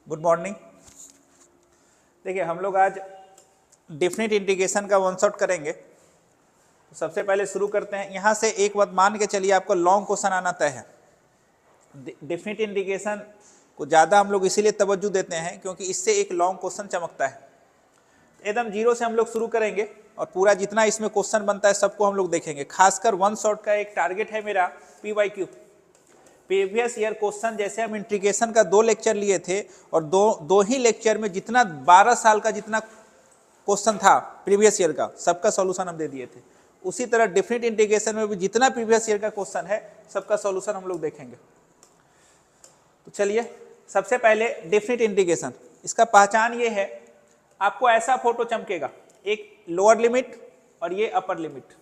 Good morning. देखिए हम लोग आज डेफिनेट इंटीग्रेशन का वन शॉट करेंगे। तो सबसे पहले शुरू करते हैं। यहाँ से एक बात मान के चलिए, आपको लॉन्ग क्वेश्चन आना तय है। डेफिनेट इंटीग्रेशन को ज़्यादा हम लोग इसीलिए तवज्जो देते हैं क्योंकि इससे एक लॉन्ग क्वेश्चन चमकता है। एकदम जीरो से हम लोग शुरू करेंगे और पूरा जितना इसमें क्वेश्चन बनता है सबको हम लोग देखेंगे। खासकर वन शॉट का एक टारगेट है मेरा PYQ, प्रीवियस ईयर क्वेश्चन। जैसे हम इंटीग्रेशन का 2 लेक्चर लिए थे और दो ही लेक्चर में जितना 12 साल का जितना क्वेश्चन था प्रीवियस ईयर का, सबका सॉल्यूशन हम दे दिए थे। उसी तरह डेफिनेट इंटीग्रेशन में भी जितना प्रीवियस ईयर का क्वेश्चन है सबका सॉल्यूशन हम लोग देखेंगे। तो चलिए सबसे पहले डेफिनेट इंटीग्रेशन, इसका पहचान ये है, आपको ऐसा फोटो चमकेगा, एक लोअर लिमिट और ये अपर लिमिट,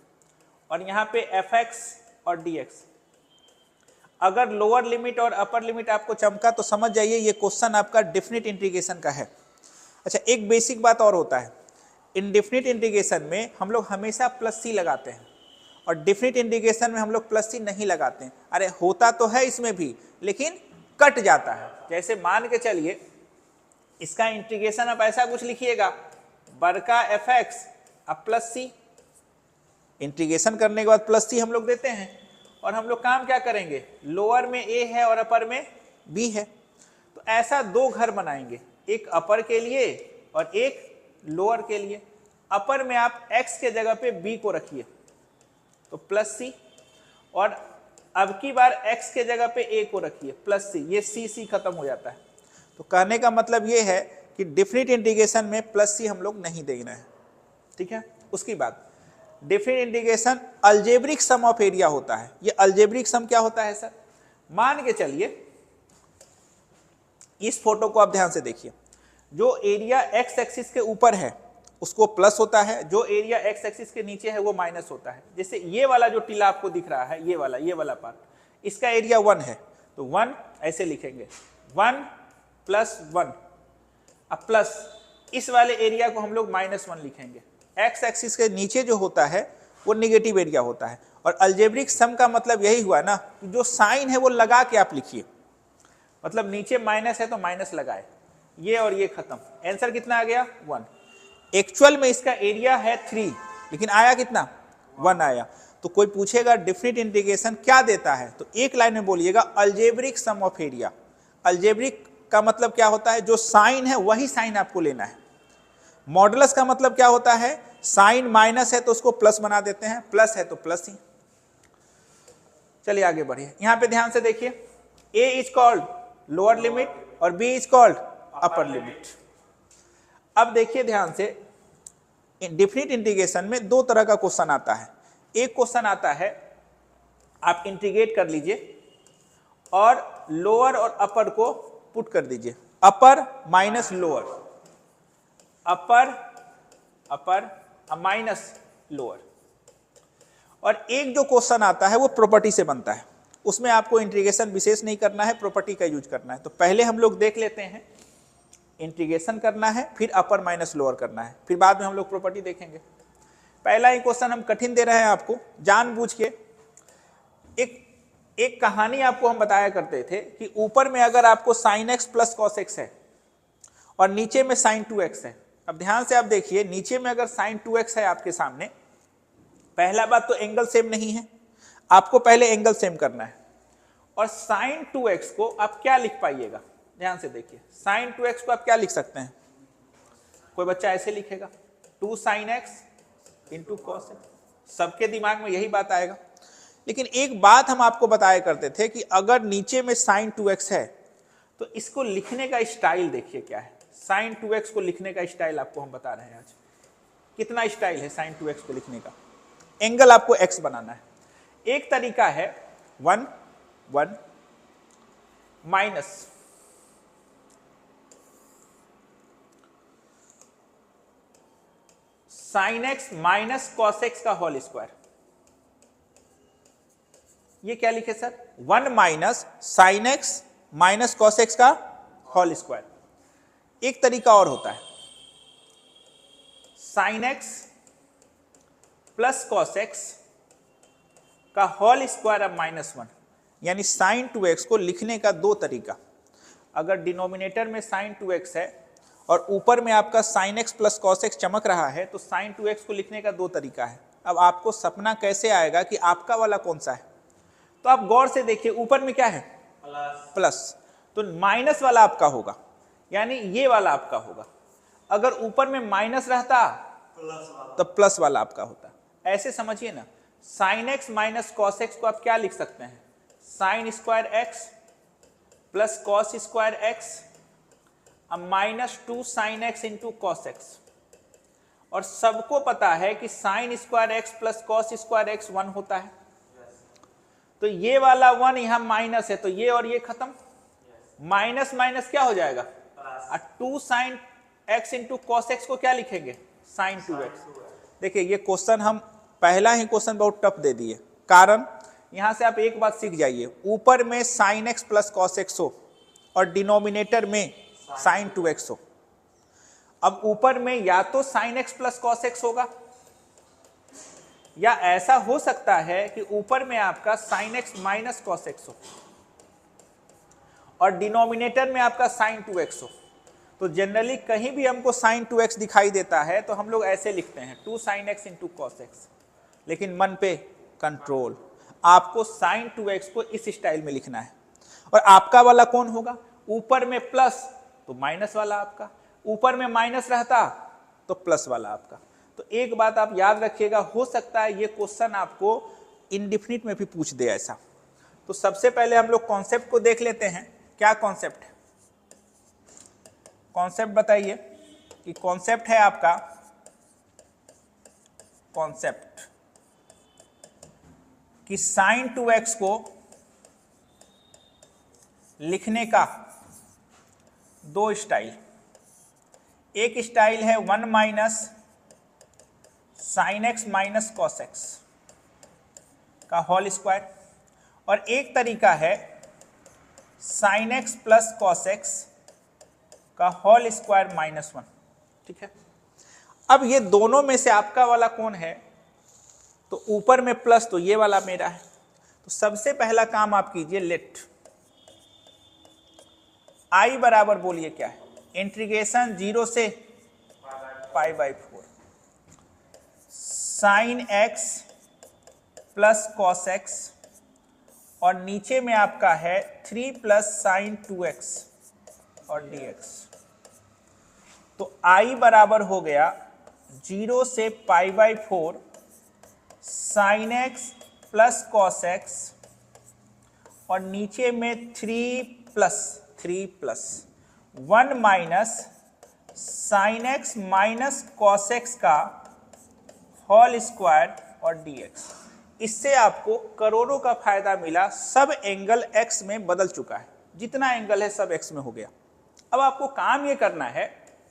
और यहाँ पे fx और dx। अगर लोअर लिमिट और अपर लिमिट आपको चमका तो समझ जाइए ये क्वेश्चन आपका डेफिनेट इंटीग्रेशन का है। अच्छा, एक बेसिक बात और होता है, इनडेफिनिट इंटीग्रेशन में हम लोग हमेशा +c लगाते हैं और डेफिनेट इंटीग्रेशन में हम लोग +c नहीं लगाते हैं। अरे होता तो है इसमें भी, लेकिन कट जाता है। जैसे मान के चलिए इसका इंटीग्रेशन आप ऐसा कुछ लिखिएगा, बड़का fx अब +c, इंटीग्रेशन करने के बाद +c हम लोग देते हैं। और हम लोग काम क्या करेंगे, लोअर में a है और अपर में b है, तो ऐसा 2 घर बनाएंगे, एक अपर के लिए और एक लोअर के लिए। अपर में आप x के जगह पे b को रखिए तो +c, और अब की बार x के जगह पे a को रखिए +c, ये c खत्म हो जाता है। तो कहने का मतलब ये है कि डेफिनेट इंटीग्रेशन में +c हम लोग नहीं देना है, ठीक है। उसकी बाद definite integration algebraic sum of area होता है। ये अलजेब्रिक सम क्या होता है सर, मान के चलिए इस फोटो को आप ध्यान से देखिए, जो एरिया x एक्सिस के ऊपर है उसको प्लस होता है, जो एरिया x एक्सिस के नीचे है वो माइनस होता है। जैसे ये वाला जो टीला आपको दिख रहा है, ये वाला पार्ट, इसका एरिया 1 है तो 1 ऐसे लिखेंगे, 1 + 1। अब प्लस इस वाले एरिया को हम लोग -1 लिखेंगे। x एक्सिस के नीचे जो होता है वो निगेटिव एरिया होता है। और अलजेब्रिक सम का मतलब यही हुआ ना कि जो साइन है वो लगा के आप लिखिए, मतलब नीचे माइनस है तो माइनस लगाए, ये और ये खत्म। आंसर कितना आ गया, 1। एक्चुअल में इसका एरिया है 3, लेकिन आया कितना, 1 आया। तो कोई पूछेगा डेफिनेट इंटीग्रेशन क्या देता है, तो एक लाइन में बोलिएगा algebraic sum of area. Algebraic का मतलब क्या होता है, जो साइन है वही साइन आपको लेना है। मॉडुलस का मतलब क्या होता है, साइन माइनस है तो उसको प्लस बना देते हैं, प्लस है तो प्लस ही। चलिए आगे बढ़िए, यहां पे ध्यान से देखिए, a is called lower limit और b is called upper limit. अब देखिए ध्यान से, डेफिनेट इंटीग्रेशन में 2 तरह का क्वेश्चन आता है। एक क्वेश्चन आता है, आप इंटीग्रेट कर लीजिए और लोअर और अपर को पुट कर दीजिए, अपर माइनस लोअर, अपर माइनस लोअर। और एक जो क्वेश्चन आता है वो प्रॉपर्टी से बनता है, उसमें आपको इंटीग्रेशन विशेष नहीं करना है, प्रॉपर्टी का यूज करना है। तो पहले हम लोग देख लेते हैं, इंटीग्रेशन करना है, फिर अपर माइनस लोअर करना है, फिर बाद में हम लोग प्रॉपर्टी देखेंगे। पहला ही क्वेश्चन हम कठिन दे रहे हैं आपको जानबूझ के। एक कहानी आपको हम बताया करते थे कि ऊपर में अगर आपको sin x + cos x है और नीचे में sin 2x है। अब ध्यान से आप देखिए, नीचे में अगर sin 2x है आपके सामने, पहला बात तो एंगल सेम नहीं है, आपको पहले एंगल सेम करना है। और sin 2x को आप क्या लिख पाइएगा, ध्यान से देखिए, sin 2x को आप क्या लिख सकते हैं, कोई बच्चा ऐसे लिखेगा 2 sin x × cos x, सबके दिमाग में यही बात आएगा। लेकिन एक बात हम आपको बताया करते थे कि अगर नीचे में sin 2x है तो इसको लिखने का स्टाइल देखिए क्या है। sin 2x को लिखने का स्टाइल आपको हम बता रहे हैं आज। कितना स्टाइल है sin 2x को लिखने का, एंगल आपको x बनाना है। एक तरीका है 1 1 minus sin x - cos x का होल स्क्वायर। ये क्या लिखे sir, 1 minus sin x - cos x का होल स्क्वायर। एक तरीका और होता है, sin x + cos x का होल स्क्वायर अब -1, यानी sin 2x को लिखने का 2 तरीका। अगर डिनोमिनेटर में साइन 2x है और ऊपर में आपका sine x plus cos x चमक रहा है, तो साइन 2x को लिखने का दो तरीका है। अब आपको सपना कैसे आएगा कि आपका वाला कौन सा है, तो आप गौर से देखिए, ऊपर में क्या है प्लस, तो माइनस वाला आपका होगा, यानी ये वाला आपका होगा। अगर ऊपर में माइनस रहता तो प्लस वाला आपका होता। ऐसे समझिए ना, sine x minus cos x को आप क्या लिख सकते हैं, sine square x plus cos square x minus 2 sine x into cos x. और सबको पता है कि sine square x plus cos square x 1 होता है, तो ये वाला 1 यहां माइनस है, तो ये और ये खत्म, माइनस माइनस क्या हो जाएगा, 2 sine x into cos x को क्या लिखेंगे, साइन 2x। देखिए ये क्वेश्चन हम पहला ही क्वेश्चन बहुत टफ दे दिए, कारण यहां से आप एक बात सीख जाइए, ऊपर में sine x plus cos x हो और डिनोमिनेटर में साइन 2x हो। अब ऊपर में या तो sine x plus cos x होगा, या ऐसा हो सकता है कि ऊपर में आपका sine x minus cos x हो और डिनोमिनेटर में आपका साइन 2x हो। तो जनरली कहीं भी हमको साइन 2x दिखाई देता है तो हम लोग ऐसे लिखते हैं 2 sine x into cos x, लेकिन मन पे कंट्रोल, आपको साइन 2x को इस स्टाइल में लिखना है। और आपका वाला कौन होगा, ऊपर में प्लस तो माइनस वाला आपका, ऊपर में माइनस रहता तो प्लस वाला आपका। तो एक बात आप याद रखिएगा, हो सकता है ये क्वेश्चन आपको इंडेफिनिट में भी पूछ दे ऐसा। तो सबसे पहले हम लोग कॉन्सेप्ट को देख लेते हैं, क्या कॉन्सेप्ट है, कॉन्सेप्ट बताइए कि कॉन्सेप्ट है आपका, कॉन्सेप्ट कि साइन 2x को लिखने का दो स्टाइल, एक स्टाइल है 1 minus sine x minus cos x का होल स्क्वायर, और एक तरीका है sine x plus cos x का होल स्क्वायर माइनस 1। ठीक है, अब ये दोनों में से आपका वाला कौन है, तो ऊपर में प्लस तो ये वाला मेरा है। तो सबसे पहला काम आप कीजिए, लेट आई बराबर बोलिए क्या है, इंटीग्रेशन 0 से pi by 4 sine x plus cos x, और नीचे में आपका है 3 प्लस साइन 2x और dx। तो आई बराबर हो गया 0 से pi by 4 sine x plus cos x, और नीचे में 3 plus 1 minus sine x minus cos x का होल स्क्वायर और dx। इससे आपको करोड़ों का फायदा मिला, सब एंगल x में बदल चुका है, जितना एंगल है सब x में हो गया। अब आपको काम ये करना है,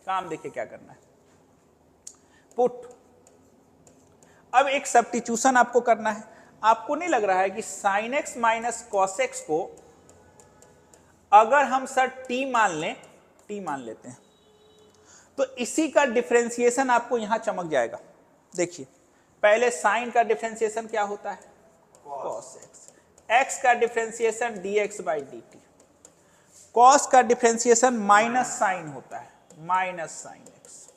काम देखिए क्या करना है, पुट। अब एक सब्स्टिट्यूशन आपको करना है। आपको नहीं लग रहा है कि sine x minus cos x को अगर हम सर t मान लें, t मान लेते हैं, तो इसी का डिफरेंशिएशन आपको यहां चमक जाएगा। देखिए पहले साइन का डिफरेंशिएशन क्या होता है, कॉस एक्स, एक्स का differentiation dx by dt, cos का डिफरेंशिएशन माइनस साइन होता है, माइनस साइन एक्स,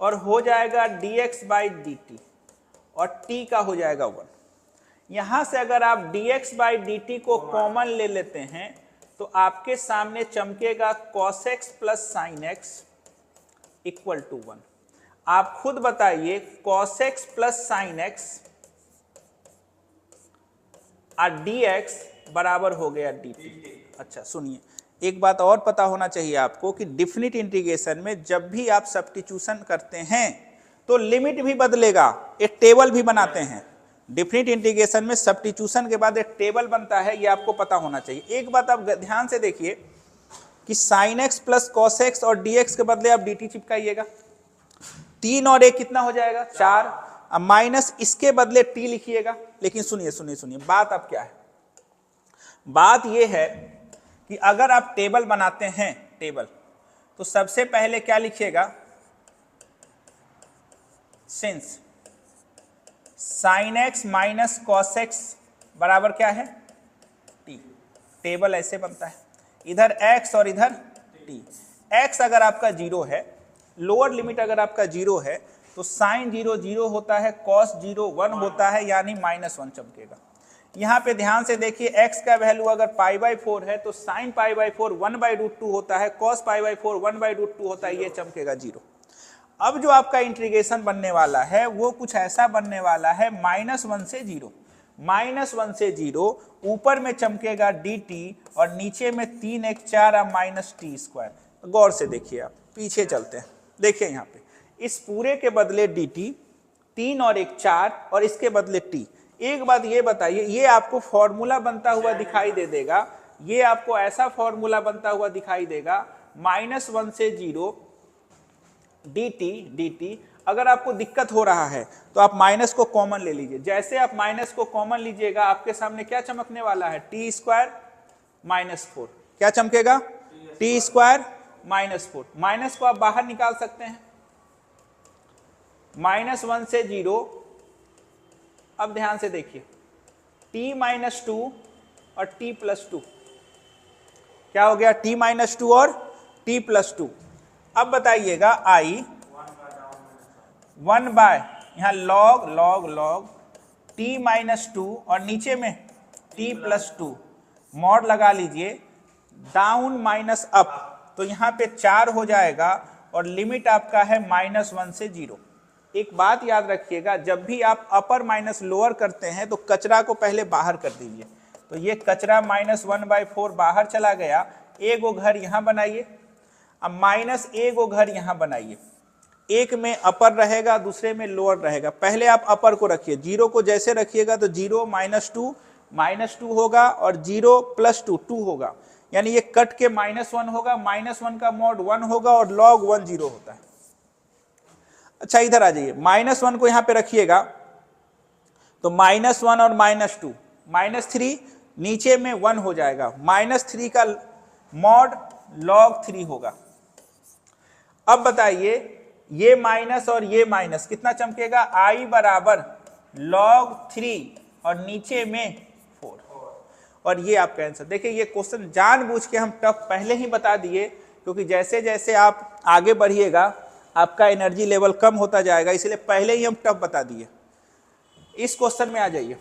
और हो जाएगा dx बाई dt, और t का हो जाएगा 1। यहां से अगर आप dx बाई dt को कॉमन ले लेते हैं तो आपके सामने चमकेगा cos x plus sine x equal to 1। आप खुद बताइए, cos x plus sine x और dx बराबर हो गया dt। अच्छा सुनिए, एक बात और पता होना चाहिए आपको कि डिफिनिट इंटीग्रेशन में जब भी आप सब्स्टिट्यूशन करते हैं तो लिमिट भी बदलेगा, एक टेबल भी बनाते हैं। डिफिनिट इंटीग्रेशन में सब्स्टिट्यूशन के बाद एक टेबल बनता है, ये आपको पता होना चाहिए। एक बात आप ध्यान से देखिए कि sine x plus cos x और dx के बदले आप dt चिपकाइएगा, 3 और 1 कितना हो जाएगा 4, अब माइनस इसके बदले t लिखिएगा। लेकिन सुनिए सुनिए सुनिए, बात अब क्या है, बात यह है कि अगर आप टेबल बनाते हैं, टेबल, तो सबसे पहले क्या लिखिएगा, since sine x minus cos x बराबर क्या है t। टेबल ऐसे बनता है। इधर x और इधर t। x अगर आपका 0 है, लोअर लिमिट अगर आपका 0 है तो साइन 0 0 होता है, कॉस 0 1 होता है, यानी -1 चमकेगा। यहाँ पे ध्यान से देखिए, x का वैल्यू अगर π/4 है तो साइन π/4 1/√2 होता है, कॉस π/4 1/√2 होता है, ये चमकेगा 0। अब जो आपका इंटीग्रेशन बनने वाला है वो कुछ ऐसा बनने वाला है -1 से 0, -1 से 0, ऊपर में चमकेगा dt और नीचे में 3 1 4 -t²। गौर से देखिए, आप पीछे चलते हैं, देखिए यहाँ पे इस पूरे के बदले dt, 3 और 1 4 और इसके बदले t। एक बात ये बताइए, ये आपको फॉर्मूला बनता हुआ दिखाई दे देगा, ये आपको ऐसा फॉर्मूला बनता हुआ दिखाई देगा -1 से 0 dt। अगर आपको दिक्कत हो रहा है तो आप माइनस को कॉमन ले लीजिए। जैसे आप माइनस को कॉमन लीजिएगा, आपके सामने क्या चमकने वाला है, t² -4। क्या चमकेगा, t² -4। माइनस को आप बाहर निकाल सकते हैं, -1 से 0। अब ध्यान से देखिए, t-2 और t+2, क्या हो गया, t-2 और t+2। अब बताइएगा i 1 बाय, यहाँ log t-2 और नीचे में t+2, मॉड लगा लीजिए, डाउन माइनस अप, तो यहाँ पे 4 हो जाएगा और लिमिट आपका है -1 से 0। एक बात याद रखिएगा, जब भी आप अपर माइनस लोअर करते हैं तो कचरा को पहले बाहर कर दीजिए। तो ये कचरा -1/4 बाहर चला गया, एक घर यहाँ बनाइए, अब -1 घर यहाँ बनाइए। एक में अपर रहेगा, दूसरे में लोअर रहेगा। पहले आप अपर को रखिए, 0 को जैसे रखिएगा तो 0 -2 होगा और 0 + 2 2 होगा, यानी ये कट के -1 होगा, -1 का मॉड 1 होगा और log 1 0 होता है। अच्छा इधर आ जाइए, -1 को यहाँ पे रखिएगा तो -1 और -2 -3, नीचे में 1 हो जाएगा, -3 का मॉड log 3 होगा। अब बताइए, ये माइनस और ये माइनस कितना चमकेगा, i बराबर log 3 और नीचे में 4। और ये आपका आंसर। देखिए ये क्वेश्चन जानबूझ के हम टफ पहले ही बता दिए, क्योंकि जैसे जैसे आप आगे बढ़िएगा आपका एनर्जी लेवल कम होता जाएगा, इसलिए पहले ही हम टफ बता दिए। इस क्वेश्चन में आ जाइए,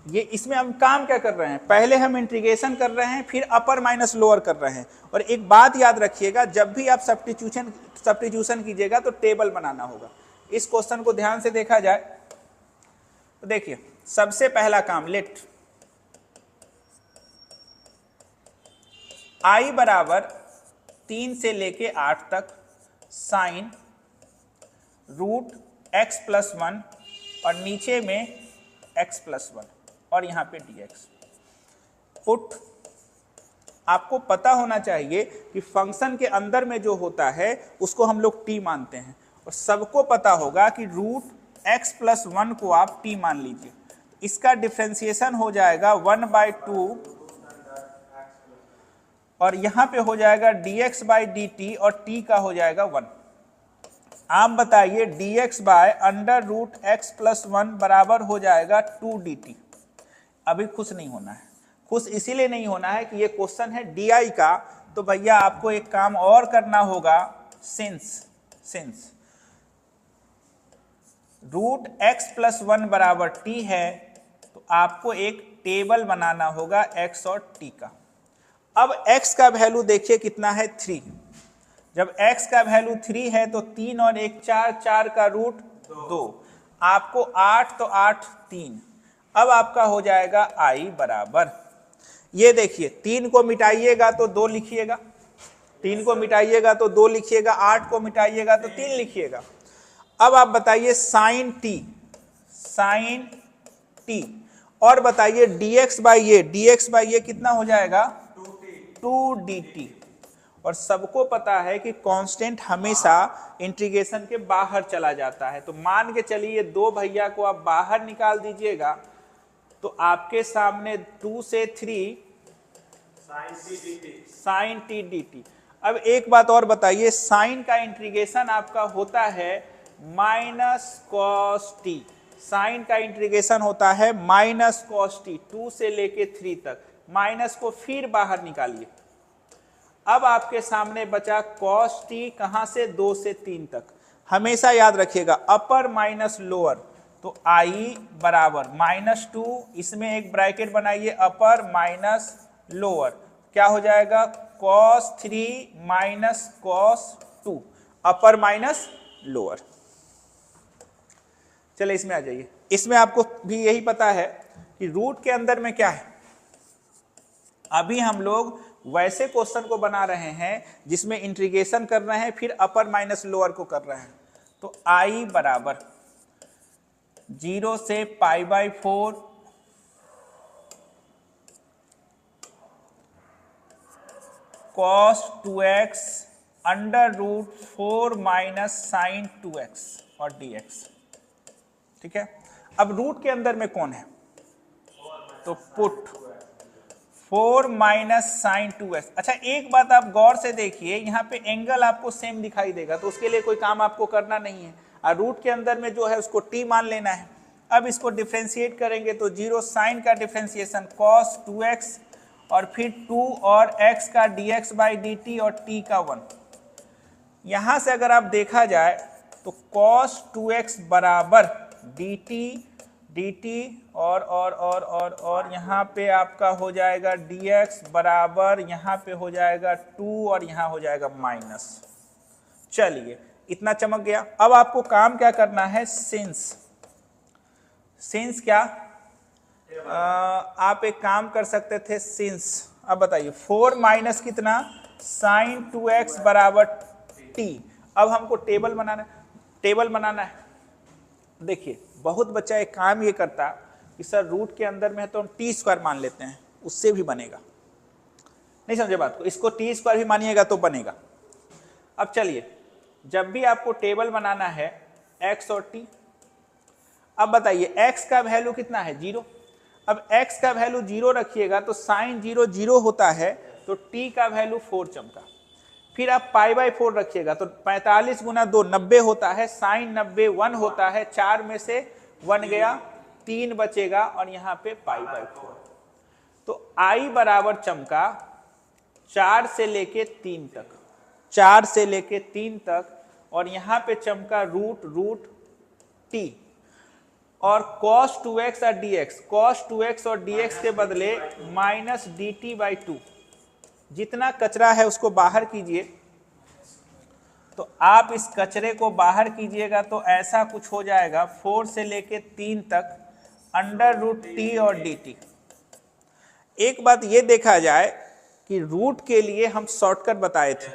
ये इसमें हम काम क्या कर रहे हैं, पहले हम इंटीग्रेशन कर रहे हैं, फिर अपर माइनस लोअर कर रहे हैं। और एक बात याद रखिएगा, जब भी आप सब्स्टिट्यूशन कीजिएगा तो टेबल बनाना होगा। इस क्वेश्चन को ध्यान से देखा जाए तो देखिए, सबसे पहला काम, लेट i बराबर 3 से लेके 8 तक साइन √x+1 और नीचे में x+1 और यहाँ पे dx। पुट, आपको पता होना चाहिए कि फंक्शन के अंदर में जो होता है उसको हम लोग t मानते हैं, और सबको पता होगा कि √x+1 को आप t मान लीजिए। इसका डिफरेंशिएशन हो जाएगा 1/2 और यहाँ पे हो जाएगा dx/dt और t का हो जाएगा 1। आप बताइए dx/√x+1 बराबर हो जाएगा 2dt। अभी खुश नहीं होना है, खुश इसीलिए नहीं होना है कि ये क्वेश्चन है डी का, तो भैया आपको एक काम और करना होगा, सिंस √x+1 बराबर t है तो आपको एक टेबल बनाना होगा x और t का। अब x का वैल्यू देखिए कितना है, 3। जब x का वैल्यू 3 है तो 3 और 1 4, 4 का रूट 2, आपको 8 तो 8 3। अब आपका हो जाएगा i बराबर, ये देखिए 3 को मिटाइएगा तो 2 लिखिएगा, 3 को मिटाइएगा तो 2 लिखिएगा, 8 को मिटाइएगा तो 3 लिखिएगा। अब आप बताइए साइन t और बताइए dx/ये कितना हो जाएगा, 2dt। और सबको पता है कि कांस्टेंट हमेशा इंटीग्रेशन के बाहर चला जाता है, तो मान के चलिए 2 भैया को आप बाहर निकाल दीजिएगा तो आपके सामने 2 से 3 साइन t dt। अब एक बात और बताइए, साइन का इंटीग्रेशन आपका होता है -cos t, साइन का इंटीग्रेशन होता है -cos t, 2 से लेके 3 तक। माइनस को फिर बाहर निकालिए, अब आपके सामने बचा cos t, कहां से 2 से 3 तक। हमेशा याद रखिएगा अपर माइनस लोअर, तो i बराबर -2, इसमें एक ब्रैकेट बनाइए अपर माइनस लोअर, क्या हो जाएगा cos 3 माइनस cos 2, अपर माइनस लोअर। चलिए इसमें आ जाइए। इसमें आपको भी यही पता है कि रूट के अंदर में क्या है। अभी हम लोग वैसे क्वेश्चन को बना रहे हैं जिसमें इंटीग्रेशन कर रहे हैं, फिर अपर माइनस लोअर को कर रहे हैं। तो i बराबर 0 से π/4 cos 2x under root 4 minus sine 2x और dx। ठीक है, अब रूट के अंदर में कौन है, तो पुट 4 माइनस साइन 2x। अच्छा एक बात आप गौर से देखिए, यहाँ पे एंगल आपको सेम दिखाई देगा, तो उसके लिए कोई काम आपको करना नहीं है। और रूट के अंदर में जो है उसको t मान लेना है। अब इसको डिफ्रेंशिएट करेंगे तो 0 साइन का डिफ्रेंशिएशन cos 2x और फिर 2 और x का dx बाई dt और t का 1। यहां से अगर आप देखा जाए तो cos 2x बराबर dt और यहाँ पे आपका हो जाएगा dx बराबर, यहाँ पे हो जाएगा 2 और यहाँ हो जाएगा माइनस। चलिए इतना चमक गया। अब आपको काम क्या करना है, सिंस क्या, आप एक काम कर सकते थे सिंस। अब बताइए 4 माइनस कितना साइन 2x बराबर t। अब हमको टेबल बनाना है। देखिए बहुत बच्चा एक काम ये करता कि सर रूट के अंदर में है तो हम t² मान लेते हैं, उससे भी बनेगा। नहीं समझे बात को, इसको t² भी मानिएगा तो बनेगा। अब चलिए जब भी आपको टेबल बनाना है x और t, अब बताइए x का वैल्यू कितना है 0। अब x का वैल्यू 0 रखिएगा तो साइन 0 0 होता है, तो t का वैल्यू 4 चमका। फिर आप π/4 रखिएगा तो 45 गुना 2 90 होता है, साइन 90 1 होता है, 4 में से 1 गया, 3 बचेगा और यहाँ पे π/4। तो i बराबर चमका 4 से लेके 3 तक, 4 से लेके 3 तक, और यहाँ पे चमका रूट t और cos 2x और dx, cos 2x और dx के बदले माइनस dt/2। जितना कचरा है उसको बाहर कीजिए। तो आप इस कचरे को बाहर कीजिएगा तो ऐसा कुछ हो जाएगा 4 से लेके 3 तक अंडर रूट t और dt। एक बात ये देखा जाए कि रूट के लिए हम शॉर्टकट बताए थे।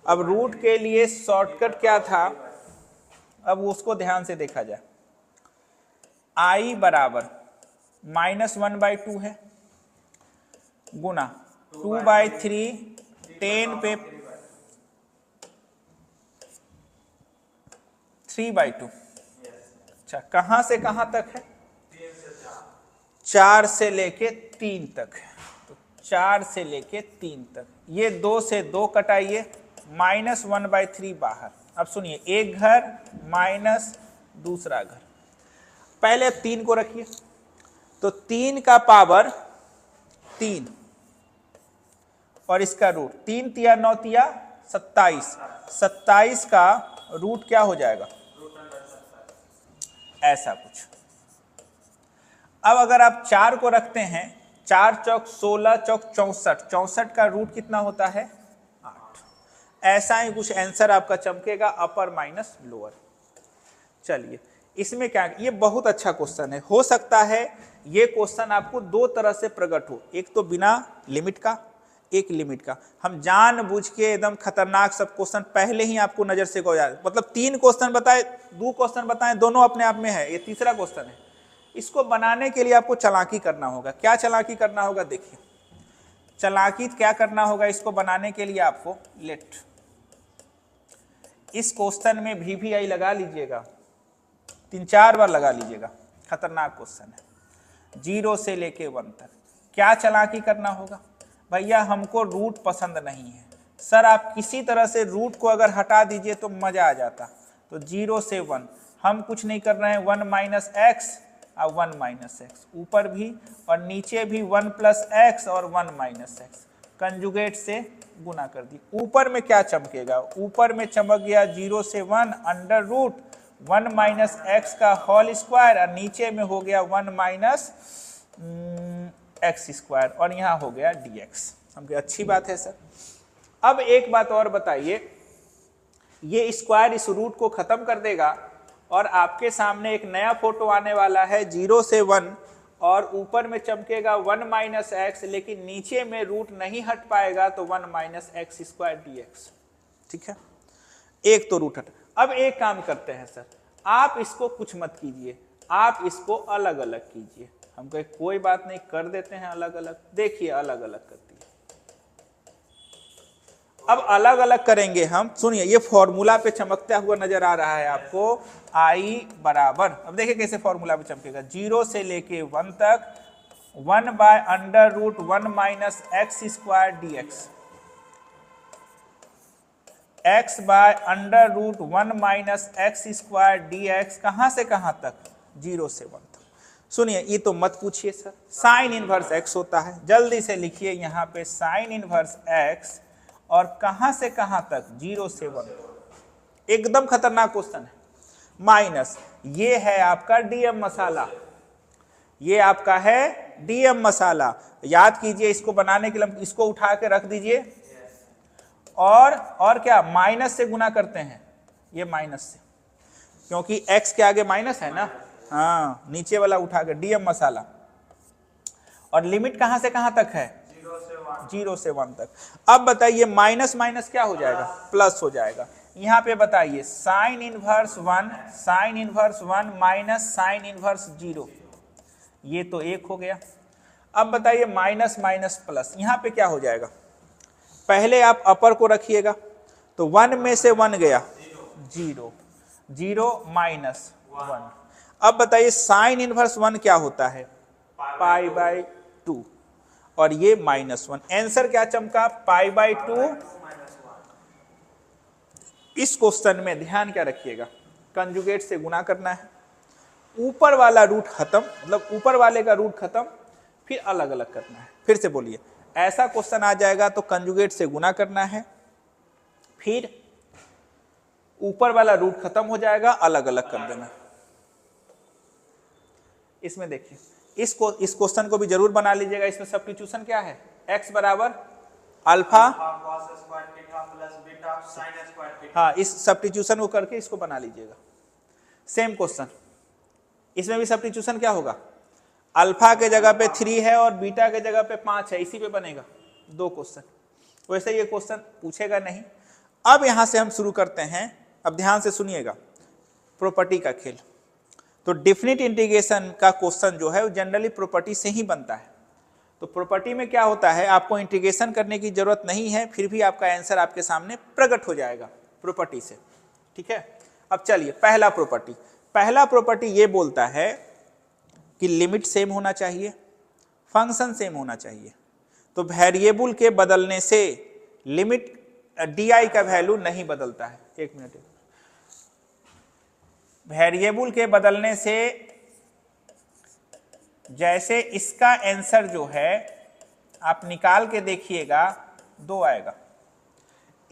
अब रूट के लिए शॉर्टकट क्या था, अब उसको ध्यान से देखा जाए। i बराबर -1/2 है गुना 2/3 10 पे 3/2। अच्छा कहां से कहां तक है, 4 से लेके 3 तक है, तो 4 से लेके 3 तक। ये 2 से 2 कटाइए, -1/3 बाहर। अब सुनिए, एक घर माइनस दूसरा घर। पहले 3 को रखिए, तो 3 का पावर 3 और इसका रूट 3 तिया 9 तिया 27, 27 का रूट क्या हो जाएगा, ऐसा कुछ। अब अगर आप 4 को रखते हैं, 4 चौक 16 चौक 64, 64 का रूट कितना होता है 8। ऐसा ही कुछ आंसर आपका चमकेगा, अपर माइनस लोअर। चलिए इसमें क्या, ये बहुत अच्छा क्वेश्चन है। हो सकता है ये क्वेश्चन आपको 2 तरह से प्रकट हो, एक तो बिना लिमिट का, एक लिमिट का। हम जानबूझ के एकदम खतरनाक सब क्वेश्चन पहले ही आपको नजर से हो जाए, मतलब 3 क्वेश्चन बताए, 2 क्वेश्चन बताएं, दोनों अपने आप में है, ये तीसरा क्वेश्चन है। इसको बनाने के लिए आपको चालाकी करना होगा। क्या चालाकी करना होगा, देखिए चालाकी क्या करना होगा इसको बनाने के लिए आपको, लेट इस क्वेश्चन में VVI लगा लीजिएगा, 3-4 बार लगा लीजिएगा, खतरनाक क्वेश्चन है 0 से लेके 1 तक। क्या चालाकी करना होगा, भैया हमको रूट पसंद नहीं है सर, आप किसी तरह से रूट को अगर हटा दीजिए तो मजा आ जाता। तो 0 से 1 हम कुछ नहीं कर रहे हैं, 1 माइनस एक्स और 1 माइनस एक्स, ऊपर भी और नीचे भी 1 प्लस एक्स और 1 माइनस एक्स। कंजुगेट से गुना कर दी। ऊपर में क्या चमकेगा, ऊपर में चमक गया 0 से 1 अंडर रूट 1 माइनस एक्स का होल स्क्वायर, और नीचे में हो गया 1 माइनस एक्स स्क्वायर, और यहाँ हो गया dx। हम कहे अच्छी बात है सर। अब एक बात और बताइए, ये स्क्वायर इस रूट को खत्म कर देगा और आपके सामने एक नया फोटो आने वाला है 0 से 1, और ऊपर में चमकेगा 1 माइनस एक्स, लेकिन नीचे में रूट नहीं हट पाएगा तो 1 माइनस एक्स स्क्वायर dx। ठीक है, एक तो रूट हट। अब एक काम करते हैं सर, आप इसको कुछ मत कीजिए, आप इसको अलग अलग कीजिए। हम कहे कोई बात नहीं, कर देते हैं अलग अलग। देखिए अलग अलग करती है। अब अलग अलग करेंगे हम, सुनिए ये फॉर्मूला पे चमकता हुआ नजर आ रहा है आपको, i बराबर, अब देखिए कैसे फॉर्मूला पे चमकेगा, 0 से लेके 1 तक 1 by under root 1 minus x square dx, x by under root 1 minus x square dx, कहां से कहां तक, 0 से 1 तक। सुनिए ये तो मत पूछिए सर, साइन इनवर्स x होता है, जल्दी से लिखिए यहाँ पे साइन इनवर्स x, और कहां से कहां तक, 0 से 1। एकदम खतरनाक क्वेश्चन है। माइनस, ये है आपका डीएम मसाला, ये आपका है डीएम मसाला। याद कीजिए, इसको बनाने के लिए इसको उठा के रख दीजिए, और क्या माइनस से गुना करते हैं, ये माइनस से, क्योंकि x के आगे माइनस है ना। हाँ, नीचे वाला उठा के डीएम मसाला, और लिमिट कहां से कहां तक है, 0 से 1 तक। अब बताइए माइनस माइनस क्या हो जाएगा, प्लस हो जाएगा। यहां पे बताइए sine inverse 1, sine inverse 1 minus sine inverse 0, ये तो 1 हो गया। अब बताइए माइनस माइनस प्लस, यहां पे क्या हो जाएगा, पहले आप अपर को रखिएगा, तो 1 में से 1 गया 0, 0 माइनस 1। अब बताइए साइन इनवर्स 1 क्या होता है, पाई बाय 2, और ये -1। आंसर क्या चमका, पाई बाय 2। इस क्वेश्चन में ध्यान क्या रखिएगा, कंजुगेट से गुना करना है, ऊपर वाला रूट खत्म, मतलब ऊपर वाले का रूट खत्म, फिर अलग अलग करना है। फिर से बोलिए, ऐसा क्वेश्चन आ जाएगा तो कंजुगेट से गुना करना है, फिर ऊपर वाला रूट खत्म हो जाएगा, अलग अलग कर देना। इसमें देखिए, इस क्वेश्चन को भी जरूर बना लीजिएगा। इसमें सब्स्टिट्यूशन क्या है, x बराबर अल्फा, हाँ, इस सब्स्टिट्यूशन को करके इसको बना लीजिएगा। सेम क्वेश्चन, इसमें भी सब्स्टिट्यूशन क्या होगा, अल्फा के जगह पे 3 है और बीटा के जगह पे 5 है, इसी पे बनेगा 2 क्वेश्चन। वैसे ये क्वेश्चन पूछेगा नहीं। अब यहां से हम शुरू करते हैं, अब ध्यान से सुनिएगा, प्रॉपर्टी का खेल। तो डेफिनेट इंटीग्रेशन का क्वेश्चन जो है वो जनरली प्रॉपर्टी से ही बनता है। तो प्रॉपर्टी में क्या होता है, आपको इंटीग्रेशन करने की जरूरत नहीं है, फिर भी आपका आंसर आपके सामने प्रकट हो जाएगा प्रॉपर्टी से। ठीक है, अब चलिए पहला प्रॉपर्टी ये बोलता है कि लिमिट सेम होना चाहिए, फंक्शन सेम होना चाहिए। तो वेरिएबल के बदलने से लिमिट डी का वैल्यू नहीं बदलता है। एक मिनट, वेरिएबल के बदलने से, जैसे इसका आंसर जो है आप निकाल के देखिएगा 2 आएगा।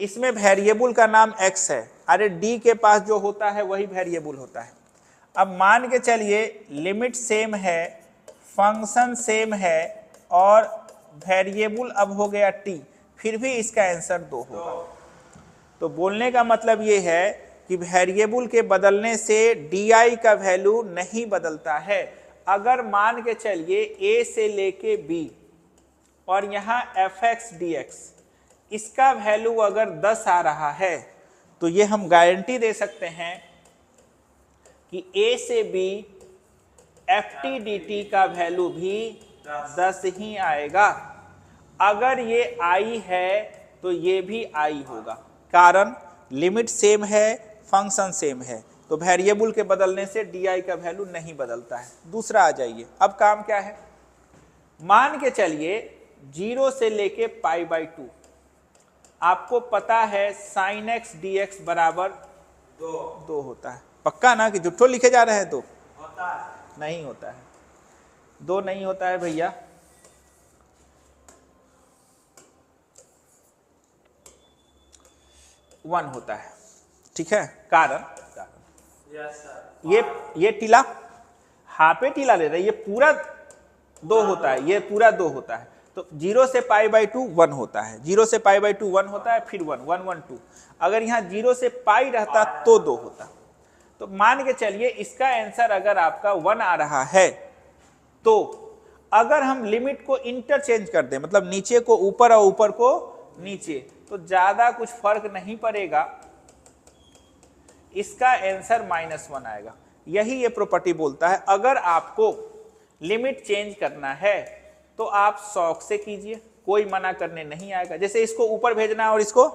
इसमें वेरिएबल का नाम x है, अरे d के पास जो होता है वही वेरिएबल होता है। अब मान के चलिए लिमिट सेम है, फंक्शन सेम है, और वेरिएबल अब हो गया t, फिर भी इसका आंसर 2 होगा। तो बोलने का मतलब ये है कि वेरिएबल के बदलने से डी का वैल्यू नहीं बदलता है। अगर मान के चलिए a से लेके b और यहाँ fx dx, इसका वैल्यू अगर 10 आ रहा है तो ये हम गारंटी दे सकते हैं कि a से b ft dt का वैल्यू भी 10 ही आएगा। अगर ये i है तो ये भी i होगा, कारण लिमिट सेम है, फंक्शन सेम है, तो वेरिएबल के बदलने से डी का वैल्यू नहीं बदलता है। दूसरा आ जाइए, अब काम क्या है, मान के चलिए 0 से लेके पाई बाय 2, आपको पता है साइन एक्स डी एक्स बराबर 2 होता है। पक्का ना कि जुट्ठो लिखे जा रहे हैं, 2 होता है? नहीं होता है, 2 नहीं होता है भैया। 1 होता है, ठीक है। कारण ये टीला हाफे टीला ले रहे हैं, ये पूरा 2 होता है, ये पूरा 2 होता है। तो 0 से पाई बाई 2 1 होता है, 0 से पाई बाई 2 1 होता है, फिर 1 1 1 2। अगर यहाँ 0 से पाई रहता तो 2 होता। तो मान के चलिए इसका आंसर अगर आपका 1 आ रहा है, तो अगर हम लिमिट को इंटरचेंज कर दें, मतलब नीचे को ऊपर और ऊपर को नीचे, तो ज्यादा कुछ फर्क नहीं पड़ेगा, इसका आंसर -1 आएगा। यही ये प्रॉपर्टी बोलता है। अगर आपको लिमिट चेंज करना है तो आप शौक से कीजिए, कोई मना करने नहीं आएगा। जैसे इसको ऊपर भेजना है और इसको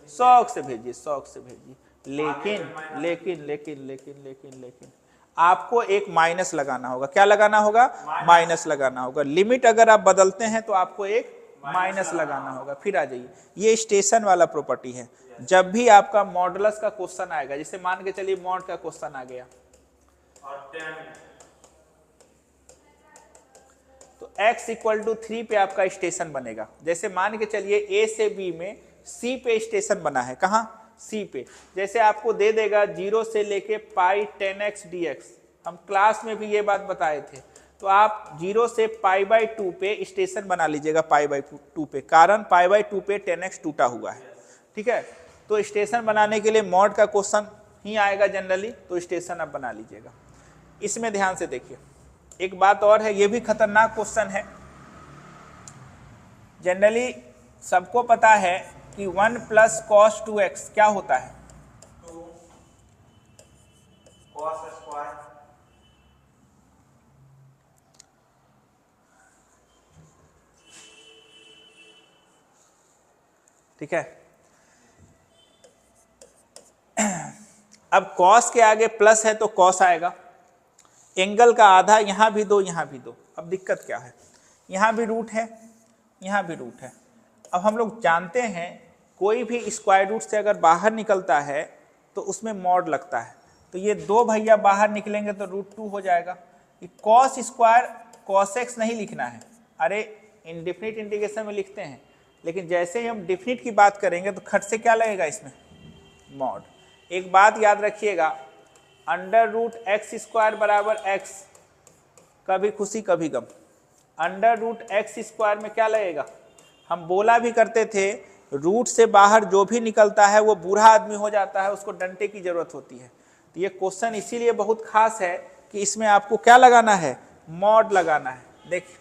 शौक से भेजिए, शौक से भेजिए। लेकिन लेकिन लेकिन लेकिन लेकिन लेकिन आपको एक माइनस लगाना होगा। क्या लगाना होगा? माइनस लगाना होगा। लिमिट अगर आप बदलते हैं तो आपको एक माइनस लगाना होगा। फिर आ जाइए, ये स्टेशन वाला प्रॉपर्टी है। जब भी आपका मॉडुलस का क्वेश्चन आएगा, जैसे मान के चलिए मॉड का क्वेश्चन आ गया, तो x = 3 पे आपका स्टेशन बनेगा। जैसे मान के चलिए a से b में c पे स्टेशन बना है, कहां? c पे। जैसे आपको दे देगा 0 से लेके पाई 10x dx, हम क्लास में भी ये बात बताए थे। तो आप 0 से पाई बाई 2 पे स्टेशन बना लीजिएगा, पाई बाई 2 पे। कारण पाई बाई 2 पे 10x टूटा हुआ है, ठीक है। तो स्टेशन बनाने के लिए मॉड का क्वेश्चन ही आएगा जनरली, तो स्टेशन आप बना लीजिएगा। इसमें ध्यान से देखिए, एक बात और है, ये भी खतरनाक क्वेश्चन है। जनरली सबको पता है कि 1 + cos 2x क्या होता है? 2 cos²। ठीक है। अब cos के आगे प्लस है तो cos आएगा। एंगल का आधा, यहां भी 2 यहां भी 2। अब दिक्कत क्या है? यहां भी रूट है, यहां भी रूट है। अब हम लोग जानते हैं कोई भी स्क्वायर रूट से अगर बाहर निकलता है तो उसमें मॉड लगता है। तो ये 2 भैया बाहर निकलेंगे तो √2 हो जाएगा। ये cos² cos x नहीं लिखना है, अरे इनडिफिनिट इंटीग्रेशन में लिखते हैं, लेकिन जैसे ही हम डिफिनिट की बात करेंगे तो खट से क्या लगेगा इसमें? मॉड। एक बात याद रखिएगा, √x² बराबर x, कभी खुशी कभी गम। √x² में क्या लगेगा? हम बोला भी करते थे, रूट से बाहर जो भी निकलता है वो बूढ़ा आदमी हो जाता है, उसको डंडे की जरूरत होती है। तो ये क्वेश्चन इसीलिए बहुत खास है कि इसमें आपको क्या लगाना है? मॉड लगाना है। देखिए,